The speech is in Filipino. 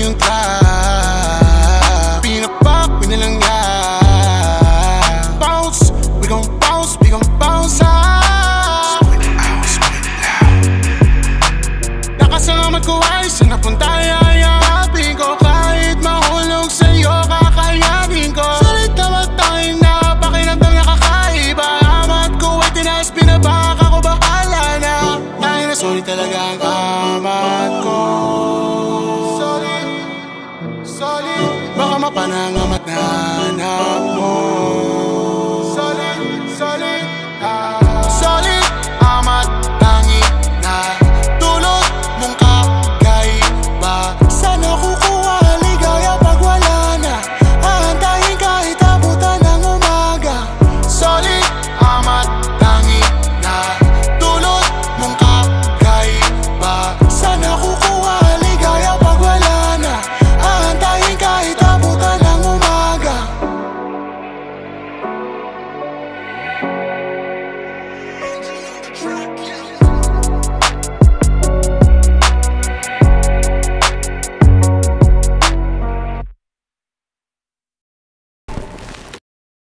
yung trap. Pinapak, pinilang yan. Bounce, we gon' bounce, we gon' bounce out. Nakasalamat ko ay sa napunta yayapin ko. Kahit mahulog sa'yo kakayanin ko. Salit na matangin na pakiramdam niya kakaiba. Amat ko ay tinaas, pinabaka ko, bahala na. Dahil na sorry talaga ang amat ko. Sorry, baka mapanangamat na